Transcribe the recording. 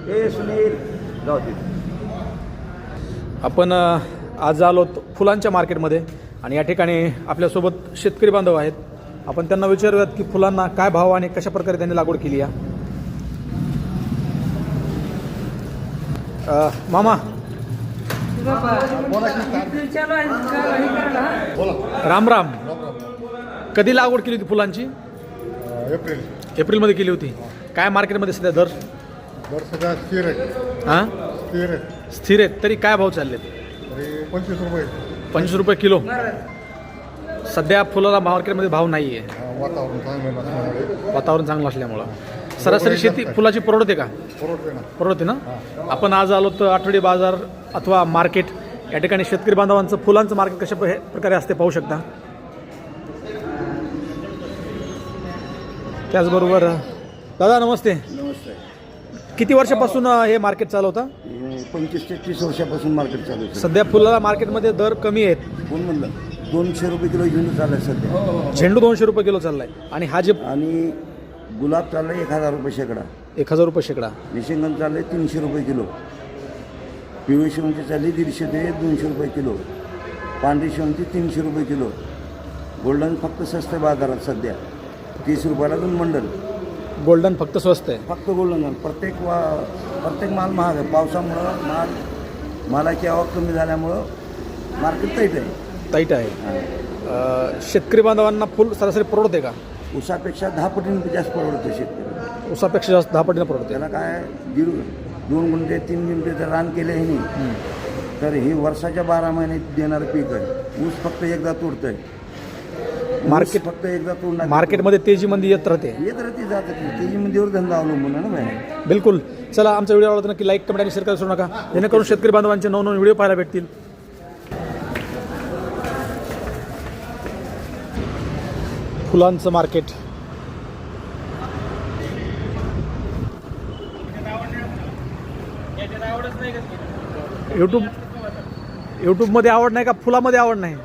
हे सुनील गावते. आपण आज आलो फुलांच्या मार्केटमध्ये आणि या ठिकाणी आपल्यासोबत शेतकरी बांधव आहेत. आपण त्यांना विचारूयात की फुलांना काय भाव आणि कशा प्रकारे त्यांनी लागवड केली आहे. मामा राम राम. कधी लागवड केली होती फुलांची? एप्रिलमध्ये केली होती. काय मार्केटमध्ये सध्या दर? सध्या स्थिर आहे. हां स्थिर आहे. स्थिर आहेत. तरी काय भाव चाललेत? 25 रुपये. 25 रुपये किलो. सध्या फुलाला मार्केटमध्ये भाव नाही आहे. वातावरण चांगलं नसल्यामुळे. वातावरण चांगलं असल्यामुळं सरासरी शेती फुलाची परवडते का? परवडते ना. आपण आज आलो तर आठवडी बाजार अथवा मार्केट या ठिकाणी शेतकरी बांधवांचं फुलांचं मार्केट कशा प्रकारे असते पाहू शकता. त्याचबरोबर दादा नमस्ते. नमस्ते. किती वर्षापासून हे मार्केट चालू होतं? 25 ते 30 वर्षापासून मार्केट चालू आहे. सध्या फुलाला मार्केटमध्ये दर कमी आहेत. कोण म्हणलं? 200 रुपये किलो झेंडू चाललाय सध्या. झेंडू 200 रुपये किलो चाललाय आणि हा जे आणि गुलाब चाललाय 1000 रुपये शेकडा. 1000 रुपये शेकडा. निशिंगन चाललंय 300 रुपये किलो. पिवळी शेवंती चालली 150 ते 200 रुपये किलो. पांढरी शेवंती 300 रुपये किलो. गोल्डन फक्त स्वस्त आहे बाजारात सध्या 30 रुपयाला 2 बंडल. गोल्डन फक्त स्वस्त आहे. फक्त गोल्डन. प्रत्येक माल महाग आहे. पावसामुळं मालाची आवक कमी झाल्यामुळं मार्केट टाईट आहे. शेतकरी बांधवांना फुल सरासरी परवडते का? ऊसापेक्षा 10 पटीने जास्त परवडतं शेतकरी. ऊसापेक्षा जास्त 10 पटीने परवडते. त्याला काय 2 गुंठे 3 गुंठे जर रान केले हे नाही तर हे वर्षाच्या 12 महिन्यात देणारं पीक आहे. ऊस फक्त एकदा तोडतंय. मार्केट फक्त एकदा तोडणार. मार्केटमध्ये तेजीमध्ये येत राहते. जात तेजीमंदीवर धंदा अवलंबून आहे ना बाहेर. बिलकुल. चला आमचा व्हिडिओ आवडला नक्की लाईक कमेंट आणि शेअर करायला विसरू नका जेणेकरून शेतकरी बांधवांचे नवनवीन व्हिडिओ पाहायला भेटतील. फुलांचं मार्केट यूट्यूबमध्ये आवड नाही का? फुलामध्ये आवड नाही?